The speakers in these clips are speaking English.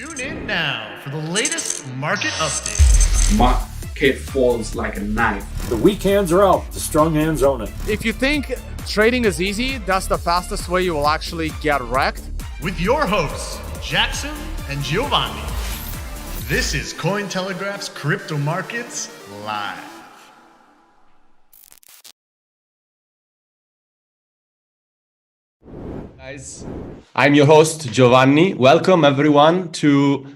Tune in now for the latest market updates. Market falls like a knife. The weak hands are out, the strong hands own it. If you think trading is easy, that's the fastest way you will actually get wrecked. With your hosts, Jackson and Giovanni. This is Cointelegraph's Crypto Markets Live. Guys, I'm your host, Giovanni. Welcome everyone to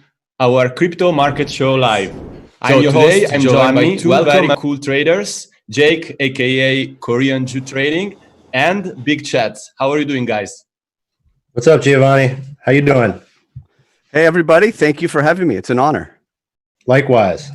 our Crypto Market Show Live. I'm your host, I'm joined by two very cool traders, Jake, aka Korean Jew Trading, and Big Cheds. How are you doing, guys? What's up, Giovanni? How you doing? Hey, everybody. Thank you for having me. It's an honor. Likewise.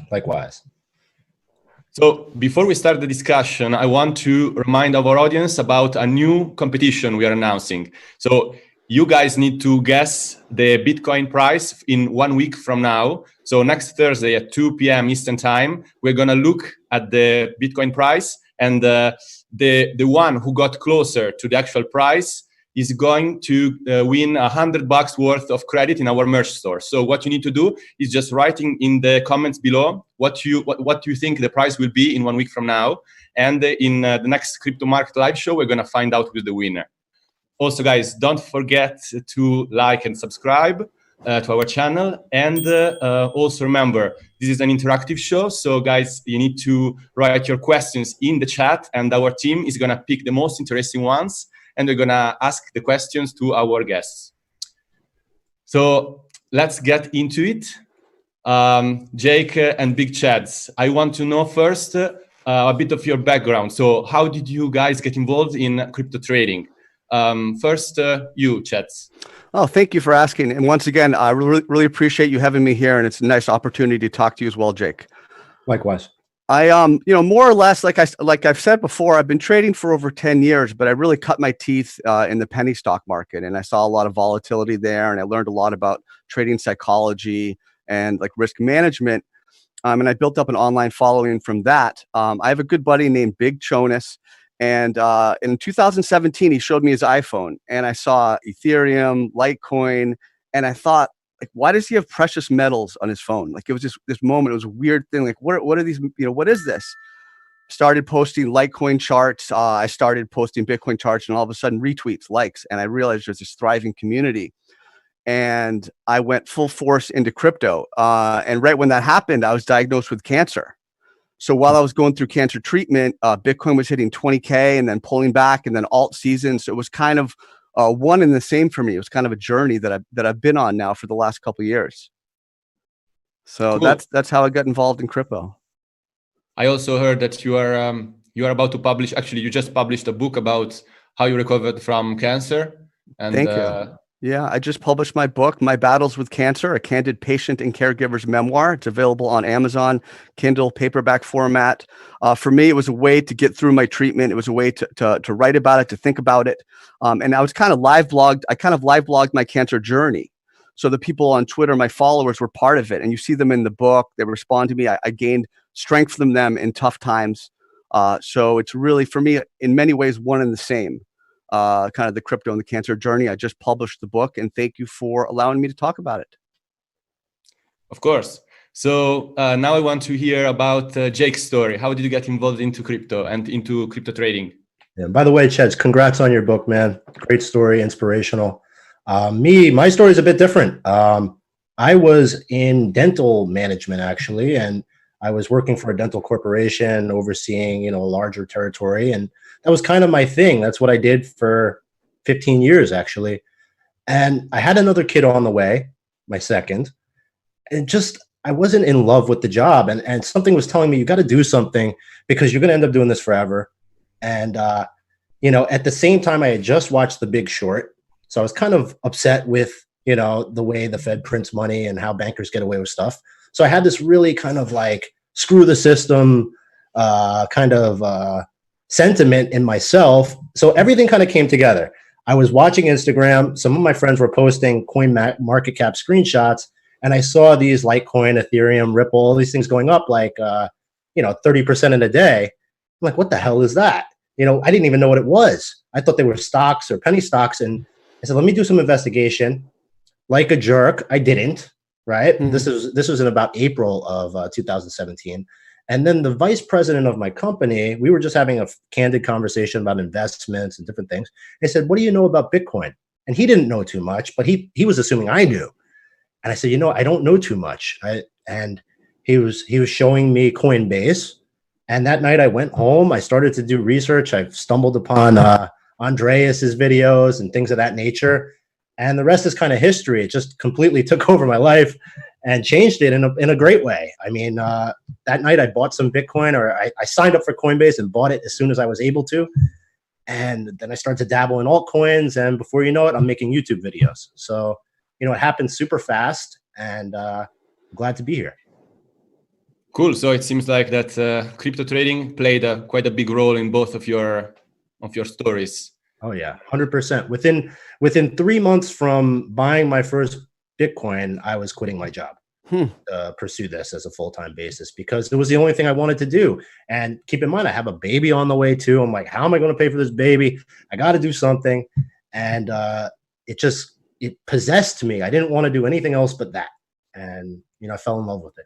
So before we start the discussion, I want to remind our audience about a new competition we are announcing. So you guys need to guess the Bitcoin price in 1 week from now. So next Thursday at 2 p.m. Eastern time, we're going to look at the Bitcoin price, and the one who got closer to the actual price is going to win $100 worth of credit in our merch store. So what you need to do is just writing in the comments below what you think the price will be in 1 week from now. And in the next Crypto Market Live show, we're going to find out who's the winner. Also, guys, don't forget to like and subscribe to our channel. And also remember, this is an interactive show. So, guys, you need to write your questions in the chat, and our team is going to pick the most interesting ones, and we're going to ask the questions to our guests. So let's get into it. Jake and Big Cheds, I want to know first a bit of your background. So how did you guys get involved in crypto trading? First, you, Cheds. Oh, thank you for asking. And once again, I really appreciate you having me here, and it's a nice opportunity to talk to you as well, Jake. Likewise. I more or less, like I've said before, I've been trading for over 10 years, but I really cut my teeth in the penny stock market, and I saw a lot of volatility there, and I learned a lot about trading psychology and like risk management. And I built up an online following from that. I have a good buddy named Big Cheds, and in 2017, he showed me his iPhone, and I saw Ethereum, Litecoin, and I thought, like, why does he have precious metals on his phone? Like, it was just this moment. It was a weird thing. Like, what are these? What is this? Started posting Litecoin charts. I started posting Bitcoin charts, and all of a sudden, retweets, likes, and I realized there's this thriving community. And I went full force into crypto. And right when that happened, I was diagnosed with cancer. So while I was going through cancer treatment, Bitcoin was hitting 20K and then pulling back, and then alt season. So it was kind of one and the same for me. It was kind of a journey that I've been on now for the last couple of years. So cool. That's how I got involved in crypto. I also heard that you are about to publish. Actually, you just published a book about how you recovered from cancer. And thank you. Yeah, I just published my book, My Battles with Cancer, a candid patient and caregiver's memoir. It's available on Amazon, Kindle, paperback format. For me, it was a way to get through my treatment. It was a way to write about it, to think about it. And I was kind of live blogged my cancer journey. So the people on Twitter, my followers, were part of it. And you see them in the book. They respond to me. I gained strength from them in tough times. So it's really, for me, in many ways, one and the same. Kind of the crypto and the cancer journey. I just published the book, and thank you for allowing me to talk about it. Of course. So now I want to hear about Jake's story. How did you get involved into crypto and into crypto trading? Yeah, by the way, Cheds, congrats on your book, man. Great story, inspirational. My story is a bit different. I was in dental management, actually, and I was working for a dental corporation overseeing, a larger territory, and that was kind of my thing. That's what I did for 15 years, actually. And I had another kid on the way, my second, and I wasn't in love with the job. And something was telling me, you got to do something because you're going to end up doing this forever. And, at the same time, I had just watched The Big Short. So I was kind of upset with, the way the Fed prints money and how bankers get away with stuff. So I had this really kind of like screw the system sentiment in myself. So everything kind of came together. I was watching Instagram. Some of my friends were posting coin market cap screenshots, and I saw these Litecoin, Ethereum, Ripple, all these things going up like, 30% in a day. I'm like, what the hell is that? I didn't even know what it was. I thought they were stocks or penny stocks. And I said, let me do some investigation. Like a jerk, I didn't. right? Mhm. This was in about April of 2017. And then the vice president of my company, we were just having a candid conversation about investments and different things. He said, "What do you know about Bitcoin?" And he didn't know too much, but he was assuming I knew. And I said, I don't know too much. And he was showing me Coinbase. And that night I went home. I started to do research. I stumbled upon Andreas's videos and things of that nature. And the rest is kind of history. It just completely took over my life and changed it in a great way. I mean, that night I bought some Bitcoin, or I signed up for Coinbase and bought it as soon as I was able to. And then I started to dabble in altcoins. And before you know it, I'm making YouTube videos. So, it happened super fast, and I'm glad to be here. Cool. So it seems like that crypto trading played quite a big role in both of your stories. Oh yeah, 100%. Within 3 months from buying my first Bitcoin, I was quitting my job to pursue this as a full-time basis, because it was the only thing I wanted to do. And keep in mind, I have a baby on the way too. I'm like, how am I going to pay for this baby? I got to do something. And it possessed me. I didn't want to do anything else but that. And, I fell in love with it.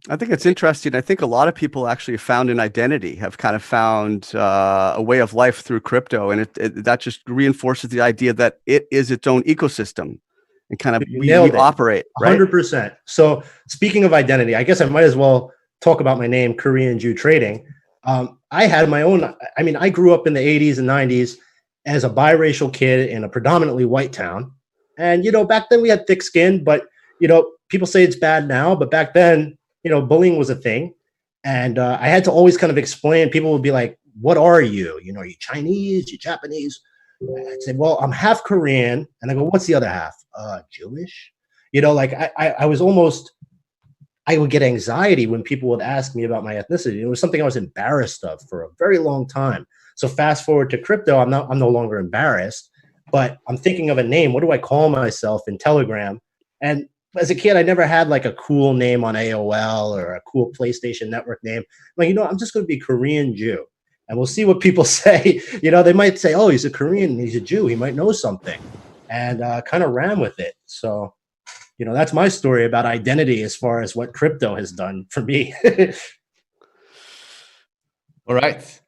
I think it's interesting. I think a lot of people actually found an identity, have kind of found a way of life through crypto. And that just reinforces the idea that it is its own ecosystem and kind of we operate, right? 100%. So speaking of identity, I guess I might as well talk about my name, Korean Jew Trading. I had my own, I grew up in the 80s and 90s as a biracial kid in a predominantly white town. And, back then we had thick skin, but, people say it's bad now, but back then, bullying was a thing. And I had to always kind of explain. People would be like, "What are you? Are you Chinese? You Japanese?" I'd say, "Well, I'm half Korean." And I go, "What's the other half?" Jewish. I was almost, I would get anxiety when people would ask me about my ethnicity. It was something I was embarrassed of for a very long time. So fast forward to crypto, I'm no longer embarrassed, but I'm thinking of a name. What do I call myself in Telegram? And as a kid, I never had like a cool name on AOL or a cool PlayStation Network name. I'm like, I'm just going to be Korean Jew, and we'll see what people say. They might say, "Oh, he's a Korean, he's a Jew, he might know something," and kind of ran with it. So, that's my story about identity as far as what crypto has done for me. All right.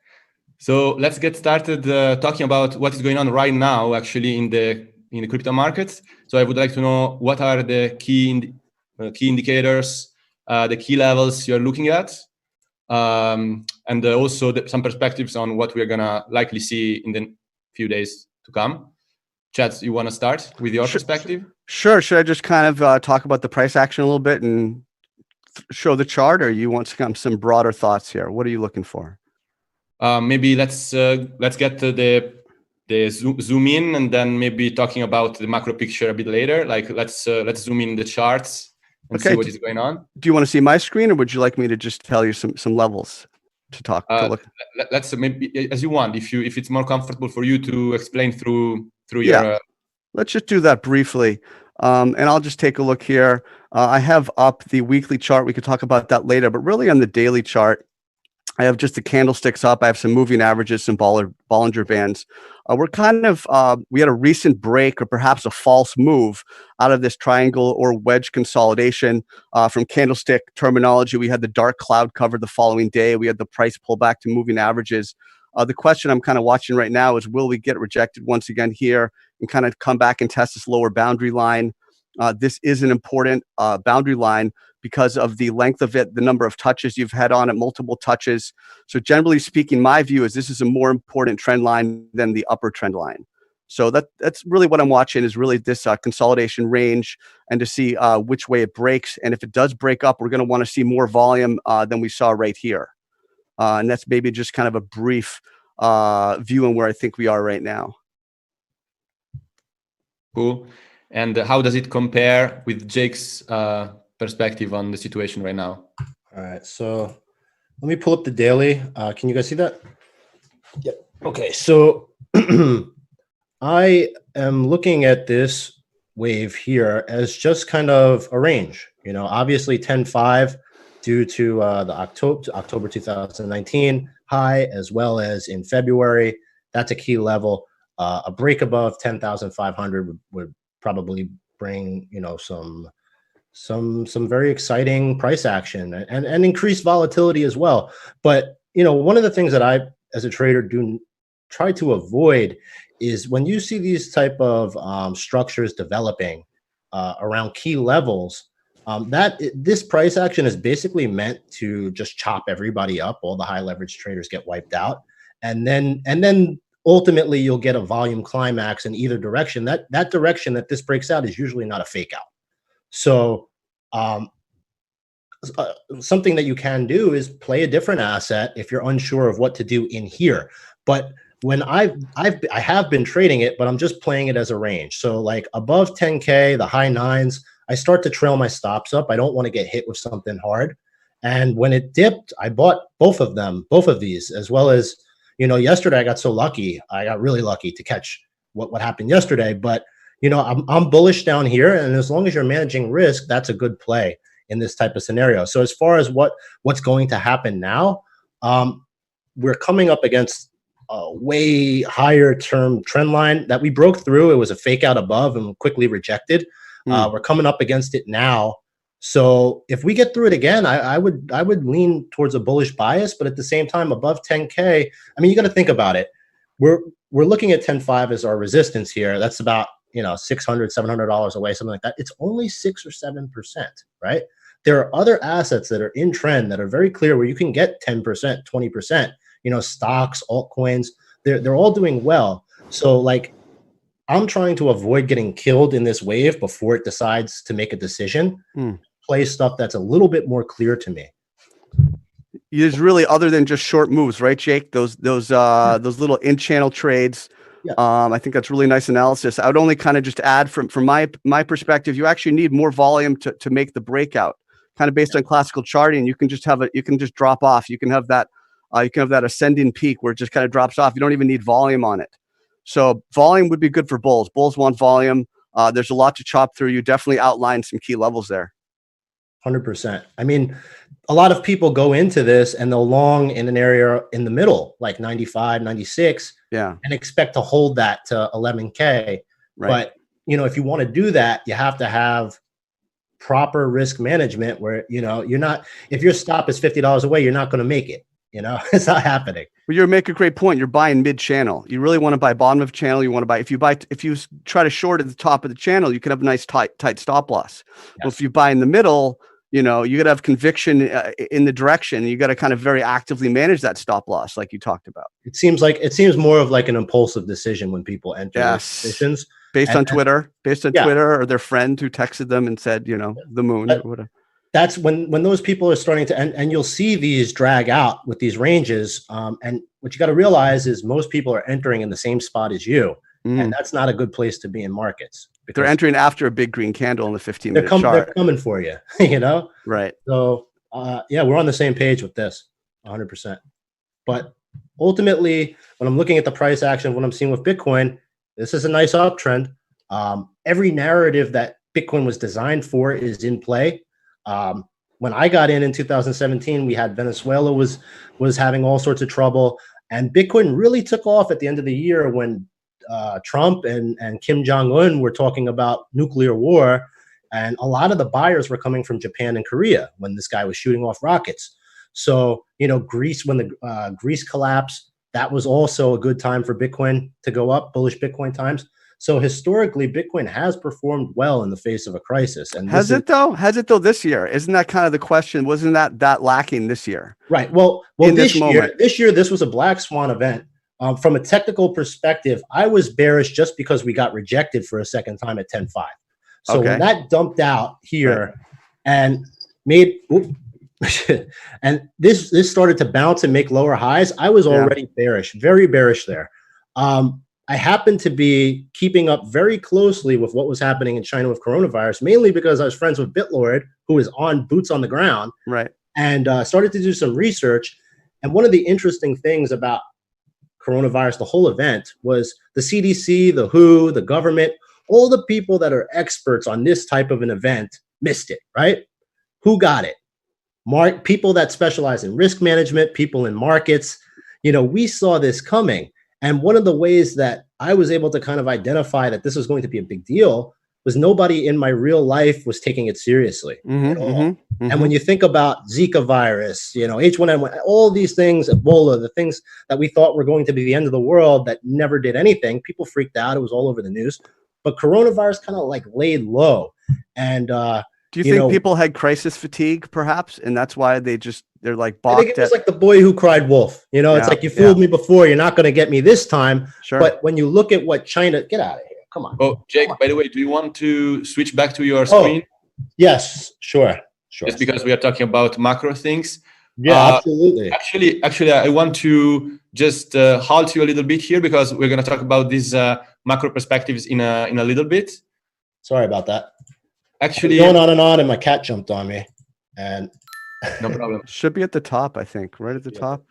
So let's get started talking about what is going on right now, actually, in the crypto markets. So I would like to know, what are the key indicators, the key levels you're looking at, and also some perspectives on what we're gonna likely see in the few days to come. Chad, you want to start with your perspective? Sure. Should I just kind of talk about the price action a little bit and show the chart, or you want some broader thoughts here? What are you looking for? Maybe let's get to the zoom in, and then maybe talking about the macro picture a bit later. Like let's zoom in the charts and see what is going on. Do you want to see my screen, or would you like me to just tell you some levels to talk? Let's maybe as you want. If it's more comfortable for you to explain through your. Let's just do that briefly, and I'll just take a look here. I have up the weekly chart. We could talk about that later, but really on the daily chart, I have just the candlesticks up. I have some moving averages, some Bollinger Bands. We're kind of, we had a recent break, or perhaps a false move out of this triangle or wedge consolidation. From candlestick terminology, we had the dark cloud cover the following day. We had the price pull back to moving averages. The question I'm kind of watching right now is, will we get rejected once again here and kind of come back and test this lower boundary line? This is an important boundary line because of the length of it, the number of touches you've had on it, multiple touches. So generally speaking, my view is this is a more important trend line than the upper trend line. So that's really what I'm watching, is really this consolidation range, and to see which way it breaks. And if it does break up, we're going to want to see more volume than we saw right here. And that's maybe just kind of a brief view on where I think we are right now. Cool. And how does it compare with Jake's perspective on the situation right now? All right, so let me pull up the daily. Can you guys see that? Yep. Okay, so I am looking at this wave here as just kind of a range. Obviously 10.5 due to the October 2019 high, as well as in February. That's a key level. A break above 10,500 would probably bring some some very exciting price action and increased volatility as well. But one of the things that I, as a trader, do try to avoid is when you see these type of structures developing around key levels. This price action is basically meant to just chop everybody up. All the high leverage traders get wiped out, and then ultimately you'll get a volume climax in either direction. That direction that this breaks out is usually not a fake out. So something that you can do is play a different asset if you're unsure of what to do in here. But when I have been trading it, but I'm just playing it as a range. So like above 10K, the high nines, I start to trail my stops up. I don't want to get hit with something hard. And when it dipped, I bought both of these, as well as, yesterday I got so lucky. I got really lucky to catch what happened yesterday. But, I'm bullish down here. And as long as you're managing risk, that's a good play in this type of scenario. So as far as what's going to happen now, we're coming up against a way higher term trend line that we broke through. It was a fake out above and quickly rejected. We're coming up against it now. So if we get through it again, I would lean towards a bullish bias, but at the same time, above 10K, I mean, you got to think about it. We're looking at 10.5 as our resistance here. That's about, $600, $700 away, something like that. It's only 6 or 7%, right? There are other assets that are in trend that are very clear where you can get 10%, 20%, stocks, altcoins, they're all doing well. So like, I'm trying to avoid getting killed in this wave before it decides to make a decision. Play stuff that's a little bit more clear to me. There's really, other than just short moves, right, Jake? Those little in-channel trades. Yeah. I think that's really nice analysis. I would only kind of just add from my perspective, you actually need more volume to make the breakout. Kind of based on classical charting, you can just drop off. You can have that ascending peak where it just kind of drops off. You don't even need volume on it. So volume would be good for bulls. Bulls want volume. There's a lot to chop through. You definitely outlined some key levels there. 100%. I mean, a lot of people go into this and they'll long in an area in the middle, like 95, 96, and expect to hold that to 11K. Right. But, if you want to do that, you have to have proper risk management where, you're not, if your stop is $50 away, you're not going to make it. It's not happening. Well, you make a great point. You're buying mid-channel. You really want to buy bottom of channel. You want to buy, if you try to short at the top of the channel, you can have a nice tight stop loss. Yes. Well, if you buy in the middle, you got to have conviction in the direction. You got to kind of very actively manage that stop loss, like you talked about. It seems more of like an impulsive decision when people enter positions based on Twitter, or their friend who texted them and said, the moon or whatever. That's when those people are starting to, and you'll see these drag out with these ranges. And what you got to realize is most people are entering in the same spot as you. And that's not a good place to be in markets. They're entering after a big green candle in the 15-minute chart. They're coming for you, Right. So, we're on the same page with this 100%. But ultimately, when I'm looking at the price action, what I'm seeing with Bitcoin, this is a nice uptrend. Every narrative that Bitcoin was designed for is in play. When I got in 2017, we had Venezuela was having all sorts of trouble, and Bitcoin really took off at the end of the year when Trump and Kim Jong-un were talking about nuclear war, and a lot of the buyers were coming from Japan and Korea when this guy was shooting off rockets. So Greece, when the Greece collapsed, that was also a good time for Bitcoin to go up, bullish Bitcoin times. So historically, Bitcoin has performed well in the face of a crisis. And has it though this year? Isn't that kind of the question? Wasn't that lacking this year? Right. Well, this year, this was a black swan event. From a technical perspective, I was bearish just because we got rejected for a second time at 10.5. So when that dumped out here and made, and this started to bounce and make lower highs, I was already bearish, very bearish there. I happened to be keeping up very closely with what was happening in China with coronavirus, mainly because I was friends with BitLord, who is on boots on the ground, right? And started to do some research. And one of the interesting things about coronavirus, the whole event, was the CDC, the WHO, the government, all the people that are experts on this type of an event missed it, right? Who got it? People that specialize in risk management, people in markets. We saw this coming. And one of the ways that I was able to kind of identify that this was going to be a big deal was nobody in my real life was taking it seriously at all. And when you think about Zika virus, you know, H1N1, all these things, Ebola, the things that we thought were going to be the end of the world that never did anything, people freaked out. It was all over the news. But coronavirus kind of like laid low. And do you think people had crisis fatigue, perhaps, and that's why they're like balked? I think it was like the boy who cried wolf. You know, it's like you fooled me before. You're not going to get me this time. Sure. But when you look at what China, get out of here. Come on. Oh, Jake, by the way, do you want to switch back to your screen? Yes, sure. Just because we are talking about macro things. Yeah, absolutely. Actually, I want to just halt you a little bit here because we're going to talk about these macro perspectives in a little bit. Sorry about that. Actually, going on, and my cat jumped on me, and no problem. Should be at the top, I think, right at the top,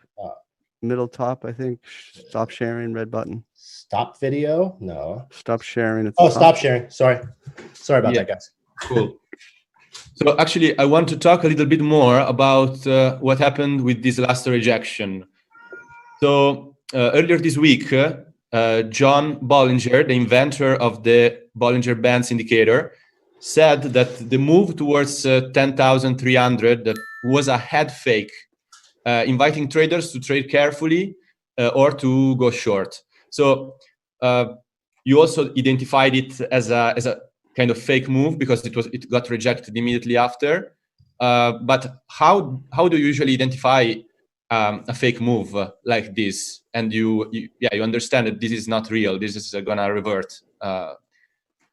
middle top, I think. Stop sharing, red button. Stop video? No. Stop sharing. Stop sharing. Sorry about that, guys. Cool. So actually, I want to talk a little bit more about what happened with this last rejection. So earlier this week, John Bollinger, the inventor of the Bollinger Bands indicator, said that the move towards 10,300 that was a head fake, inviting traders to trade carefully or to go short. So you also identified it as a kind of fake move because it got rejected immediately after. But how do you usually identify a fake move like this? And you understand that this is not real. This is gonna revert.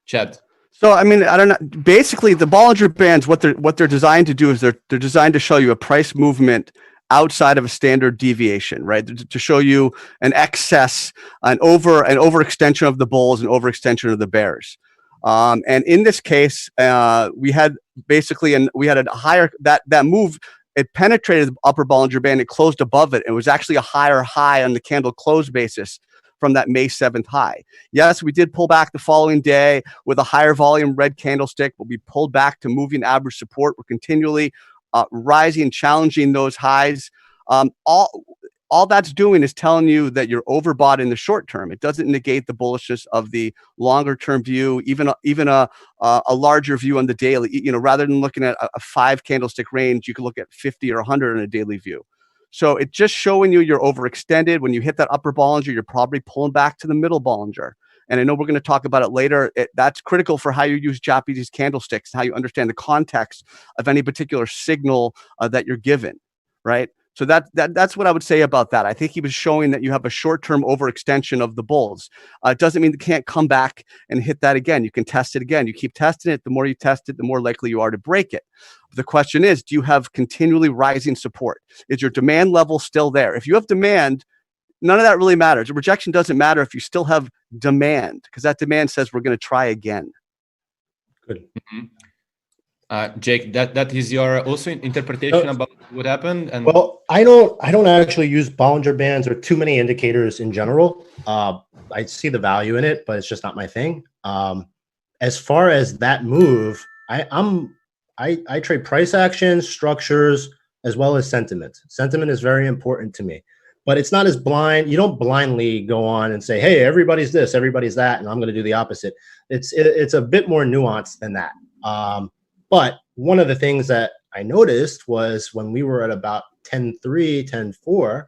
Chad. So I mean, I don't know. Basically, the Bollinger Bands, what they're designed to do is they're designed to show you a price movement outside of a standard deviation, right? To show you an excess, an overextension of the bulls and overextension of the bears. And in this case, we had a higher that move. It penetrated the upper Bollinger Band. It closed above it. It was actually a higher high on the candle close basis from that May 7th high. Yes, we did pull back the following day with a higher volume red candlestick, but we pulled back to moving average support. We're continually rising, challenging those highs. All that's doing is telling you that you're overbought in the short term. It doesn't negate the bullishness of the longer term view, even a larger view on the daily. You know, rather than looking at a 5 candlestick range, you can look at 50 or 100 on a daily view. So it's just showing you you're overextended. When you hit that upper Bollinger, you're probably pulling back to the middle Bollinger. And I know we're going to talk about it later. That's critical for how you use Japanese candlesticks, how you understand the context of any particular signal that you're given, right? So that's what I would say about that. I think he was showing that you have a short-term overextension of the bulls. It doesn't mean you can't come back and hit that again. You can test it again. You keep testing it. The more you test it, the more likely you are to break it. The question is, do you have continually rising support? Is your demand level still there? If you have demand, none of that really matters. A rejection doesn't matter if you still have demand, because that demand says we're going to try again. Good. Mm-hmm. Jake, that is your also interpretation about what happened. And well, I don't actually use Bollinger Bands or too many indicators in general. I see the value in it, but it's just not my thing. As far as that move, I trade price actions, structures, as well as sentiment. Sentiment is very important to me, but it's not as blind. You don't blindly go on and say, "Hey, everybody's this, everybody's that," and I'm going to do the opposite. It's a bit more nuanced than that. But one of the things that I noticed was when we were at about 10.3, 10.4,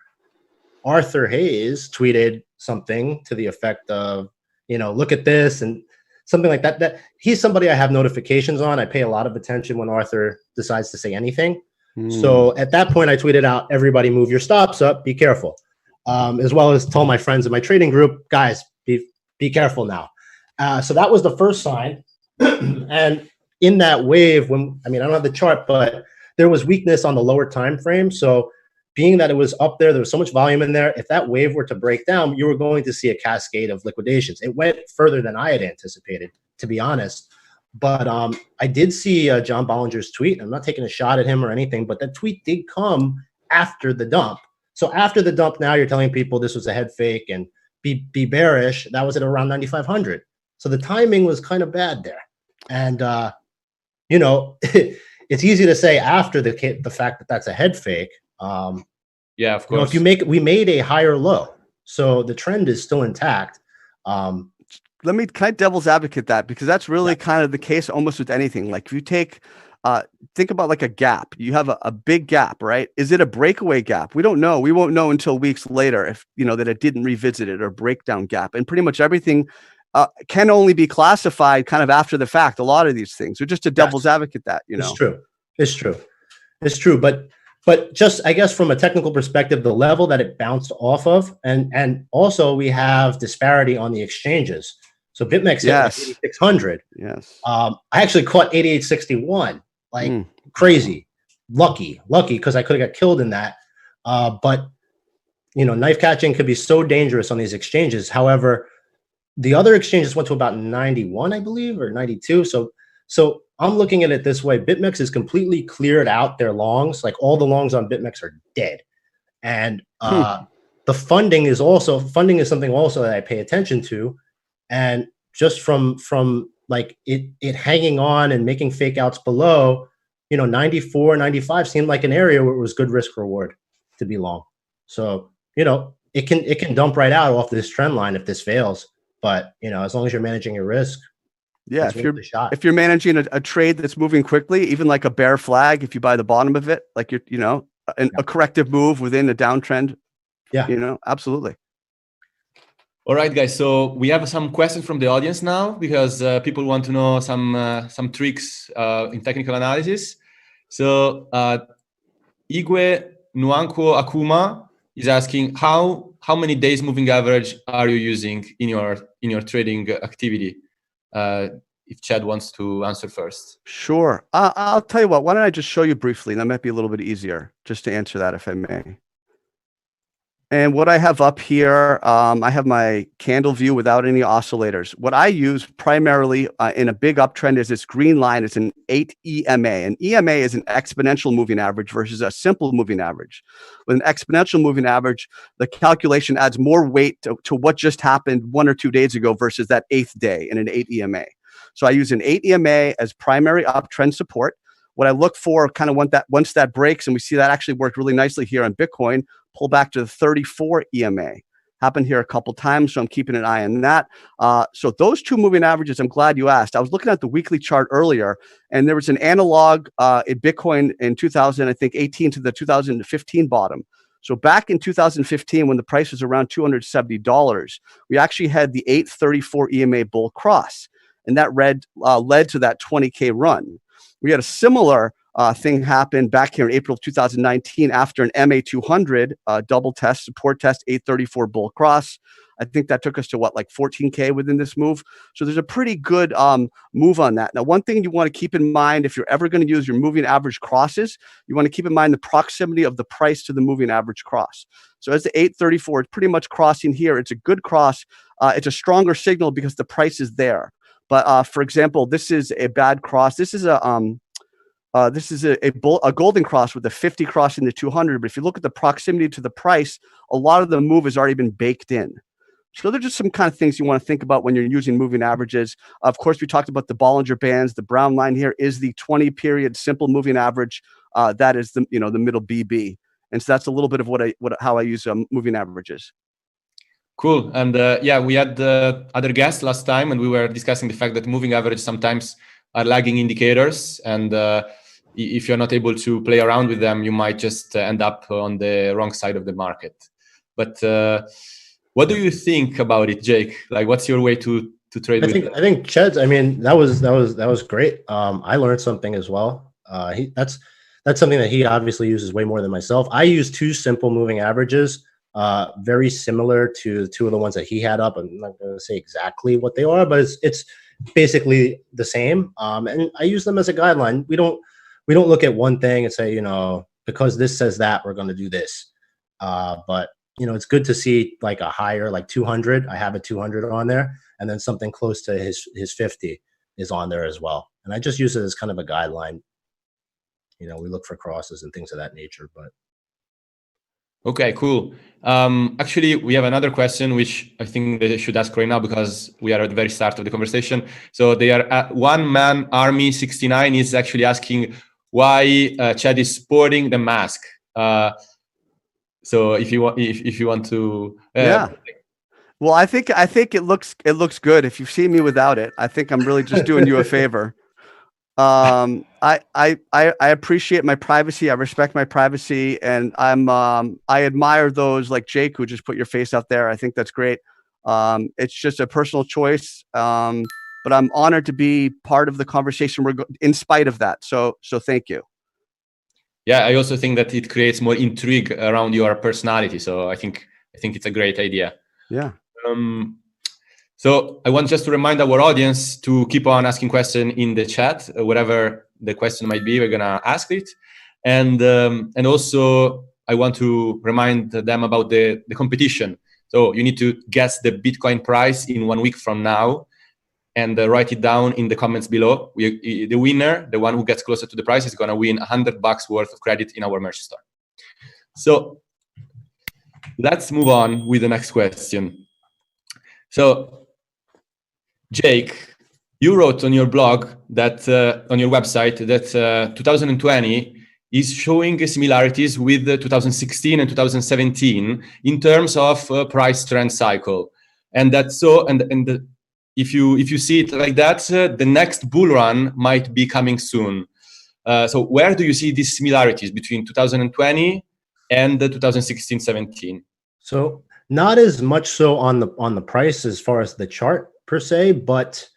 Arthur Hayes tweeted something to the effect of, look at this and something like that. That he's somebody I have notifications on. I pay a lot of attention when Arthur decides to say anything. So at that point, I tweeted out, everybody move your stops up, be careful. As well as told my friends in my trading group, guys, be careful now. So that was the first sign. And in that wave, I don't have the chart, but there was weakness on the lower time frame. So being that it was up there, there was so much volume in there. If that wave were to break down, you were going to see a cascade of liquidations. It went further than I had anticipated, to be honest. But I did see John Bollinger's tweet. I'm not taking a shot at him or anything, but that tweet did come after the dump. So after the dump, now you're telling people this was a head fake and be bearish. That was at around 9,500. So the timing was kind of bad there. And it's easy to say after the fact that that's a head fake. Yeah, of course. We made a higher low, so the trend is still intact. can I devil's advocate that, because that's really kind of the case almost with anything. Like if you take, think about like a gap, you have a big gap, right? Is it a breakaway gap? We don't know. We won't know until weeks later if, that it didn't revisit it, or breakdown gap. And pretty much everything can only be classified kind of after the fact. A lot of these things are just a devil's advocate that, It's true. It's true. It's true. But just, I guess, from a technical perspective, the level that it bounced off of, and also we have disparity on the exchanges. So BitMEX hit like 8,600. Yes. I actually caught 8861. Like crazy. Lucky because I could have got killed in that. But knife catching could be so dangerous on these exchanges. However, the other exchanges went to about 91, I believe, or 92. So I'm looking at it this way. BitMEX has completely cleared out their longs. Like all the longs on BitMEX are dead. And the funding is something also that I pay attention to. And just from like it hanging on and making fake outs below, 94, 95 seemed like an area where it was good risk reward to be long. So, it can dump right out off this trend line if this fails. But, as long as you're managing your risk. Yeah, if you're managing a trade that's moving quickly, even like a bear flag, if you buy the bottom of it, like a corrective move within a downtrend. Yeah, absolutely. All right, guys. So we have some questions from the audience now, because people want to know some tricks in technical analysis. So Igwe Nwankwo Akuma is asking how many days moving average are you using in your trading activity? If Chad wants to answer first. Sure. I'll tell you what. Why don't I just show you briefly? That might be a little bit easier just to answer that, if I may. And what I have up here, I have my candle view without any oscillators. What I use primarily in a big uptrend is this green line. It's an 8 EMA. And EMA is an exponential moving average versus a simple moving average. With an exponential moving average, the calculation adds more weight to what just happened 1 or 2 days ago versus that 8th day in an 8 EMA. So I use an 8 EMA as primary uptrend support. What I look for, kind of once that breaks, and we see that actually worked really nicely here on Bitcoin, pull back to the 34 EMA. Happened here a couple times, so I'm keeping an eye on that. So those two moving averages, I'm glad you asked. I was looking at the weekly chart earlier, and there was an analog in Bitcoin in 2018 to the 2015 bottom. So back in 2015, when the price was around $270, we actually had the 834 EMA bull cross, and that led to that 20K run. We had a similar thing happen back here in April of 2019 after an MA200 double test, support test, 834 bull cross. I think that took us to like 14K within this move. So there's a pretty good move on that. Now, one thing you want to keep in mind, if you're ever going to use your moving average crosses, you want to keep in mind the proximity of the price to the moving average cross. So as the 834, it's pretty much crossing here. It's a good cross. It's a stronger signal because the price is there. But for example, this is a bad cross. This is a golden cross with a 50 crossing the 200. But if you look at the proximity to the price, a lot of the move has already been baked in. So they're just some kind of things you want to think about when you're using moving averages. Of course, we talked about the Bollinger Bands. The brown line here is the 20-period simple moving average. That is the middle BB. And so that's a little bit of how I use moving averages. Cool. And we had other guests last time, and we were discussing the fact that moving averages sometimes are lagging indicators. And if you're not able to play around with them, you might just end up on the wrong side of the market. But what do you think about it, Jake? Like, what's your way to trade with them? I think Ched's, I mean, that was great. I learned something as well. That's something that he obviously uses way more than myself. I use two simple moving averages. Very similar to two of the ones that he had up. I'm not going to say exactly what they are, but it's basically the same. And I use them as a guideline. We don't look at one thing and say, because this says that, we're going to do this. But it's good to see like a higher, like 200. I have a 200 on there, and then something close to his 50 is on there as well. And I just use it as kind of a guideline. We look for crosses and things of that nature, but. Okay, cool. Actually, we have another question, which I think they should ask right now because we are at the very start of the conversation. So they are One Man Army 69 is actually asking why Chad is sporting the mask. So if you want to, Well, I think it looks good. If you've seen me without it, I think I'm really just doing you a favor. I appreciate my privacy. I respect my privacy, and I admire those like Jake who just put your face out there. I think that's great. It's just a personal choice. But I'm honored to be part of the conversation. In spite of that. So thank you. Yeah, I also think that it creates more intrigue around your personality. So I think it's a great idea. Yeah. So I want just to remind our audience to keep on asking questions in the chat, whatever the question might be, we're gonna ask it. And also I want to remind them about the competition. So you need to guess the Bitcoin price in 1 week from now, and write it down in the comments below. The winner, the one who gets closer to the price, is gonna win $100 worth of credit in our merch store. So let's move on with the next question. So Jake, you wrote on your blog that on your website that 2020 is showing similarities with 2016 and 2017 in terms of price trend cycle, and that's so. If you see it like that, the next bull run might be coming soon. So where do you see these similarities between 2020 and the 2016-17? So not as much so on the price as far as the chart per se, but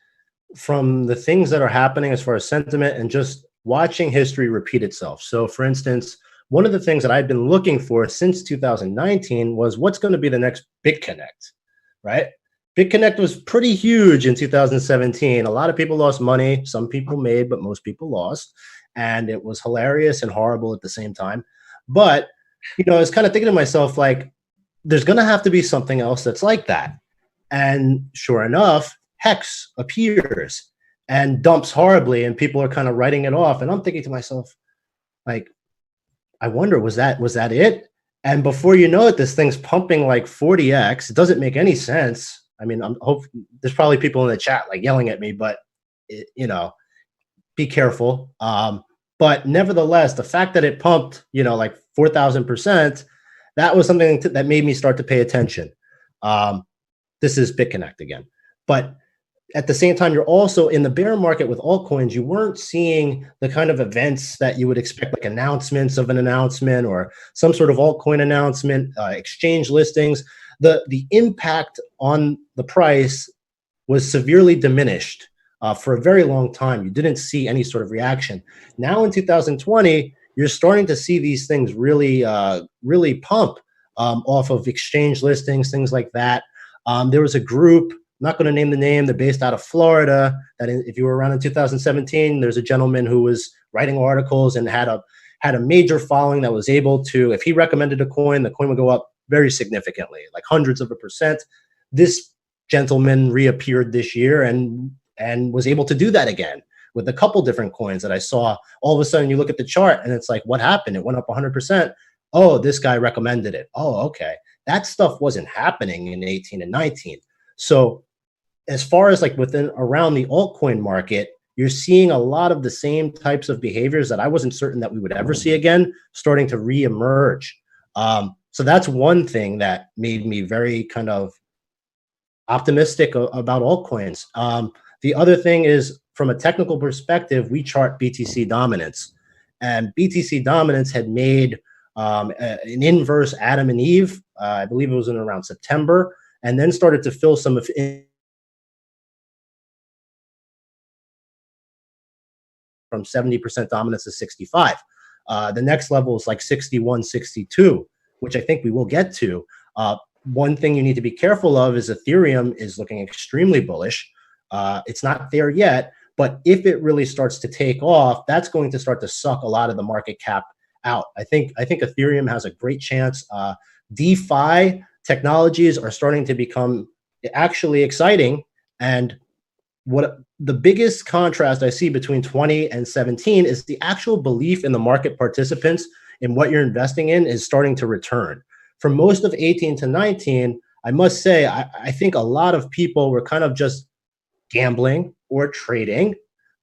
from the things that are happening as far as sentiment and just watching history repeat itself. So for instance, one of the things that I've been looking for since 2019 was what's going to be the next BitConnect, right? BitConnect was pretty huge in 2017. A lot of people lost money. Some people made, but most people lost. And it was hilarious and horrible at the same time. But, I was kind of thinking to myself, like, there's going to have to be something else that's like that. And sure enough, Hex appears and dumps horribly, and people are kind of writing it off. And I'm thinking to myself, like, I wonder, was that it? And before you know it, this thing's pumping like 40x. It doesn't make any sense. I mean, there's probably people in the chat like yelling at me, but be careful. But nevertheless, the fact that it pumped, like 4,000%, that was something that made me start to pay attention. This is BitConnect again. But at the same time, you're also in the bear market with altcoins. You weren't seeing the kind of events that you would expect, like announcements of an announcement or some sort of altcoin announcement, exchange listings. The impact on the price was severely diminished for a very long time. You didn't see any sort of reaction. Now in 2020, you're starting to see these things really pump off of exchange listings, things like that. There was a group, I'm not going to name the name, they're based out of Florida, that if you were around in 2017, there's a gentleman who was writing articles and had a major following that was able to, if he recommended a coin, the coin would go up very significantly, like hundreds of a percent. This gentleman reappeared this year and was able to do that again with a couple different coins that I saw. All of a sudden you look at the chart and it's like, what happened? It went up 100%. Oh, this guy recommended it. Oh, okay. That stuff wasn't happening in 18 and 19. So as far as like around the altcoin market, you're seeing a lot of the same types of behaviors that I wasn't certain that we would ever see again, starting to reemerge. So that's one thing that made me very kind of optimistic about altcoins. The other thing is, from a technical perspective, we chart BTC dominance, and BTC dominance had made an inverse Adam and Eve. I believe it was in around September, and then started to fill some of from 70% dominance to 65. The next level is like 61, 62, which I think we will get to. One thing you need to be careful of is Ethereum is looking extremely bullish. It's not there yet, but if it really starts to take off, that's going to start to suck a lot of the market cap out. I think Ethereum has a great chance. DeFi technologies are starting to become actually exciting. And what the biggest contrast I see between 20 and 17 is the actual belief in the market participants in what you're investing in is starting to return. For most of 18 to 19, I must say, I think a lot of people were kind of just gambling or trading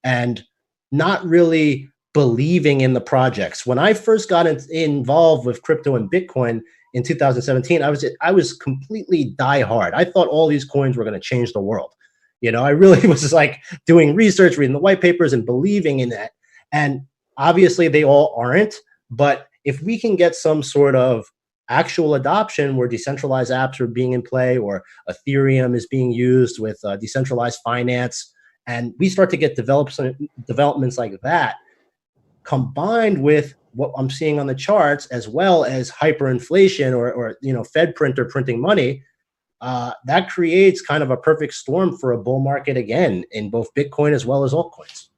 and not really believing in the projects. When I first got involved with crypto and Bitcoin, in 2017, I was completely diehard. I thought all these coins were going to change the world. You know, I really was like doing research, reading the white papers, and believing in that. And obviously, they all aren't. But if we can get some sort of actual adoption where decentralized apps are being in play, or Ethereum is being used with decentralized finance, and we start to get developments like that, combined with what I'm seeing on the charts, as well as hyperinflation or Fed printer printing money, that creates kind of a perfect storm for a bull market again in both Bitcoin as well as altcoins.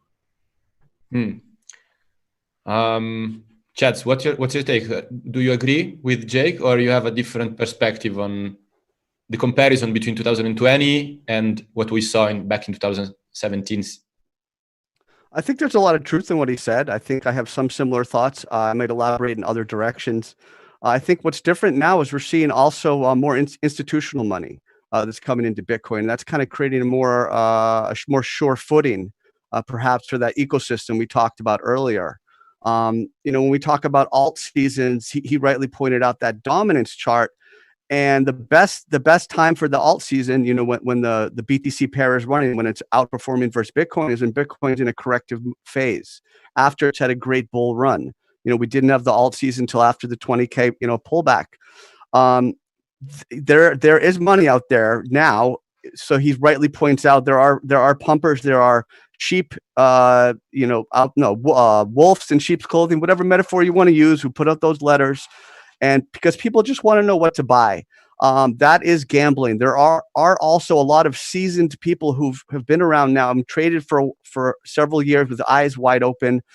Chats, what's your take? Do you agree with Jake, or you have a different perspective on the comparison between 2020 and what we saw back in 2017? I think there's a lot of truth in what he said. I think I have some similar thoughts. I might elaborate in other directions. I think what's different now is we're seeing also more institutional money that's coming into Bitcoin. And that's kind of creating a more sure footing, perhaps, for that ecosystem we talked about earlier. When we talk about alt seasons, he rightly pointed out that dominance chart. And the best time for the alt season, when the BTC pair is running, when it's outperforming versus Bitcoin, is when Bitcoin's in a corrective phase after it's had a great bull run. We didn't have the alt season until after the 20K, pullback. There is money out there now. So he rightly points out there are pumpers, there are sheep, wolves in sheep's clothing, whatever metaphor you want to use, who put out those letters. And because people just want to know what to buy. That is gambling. There are also a lot of seasoned people who have been around now and traded for several years with eyes wide open.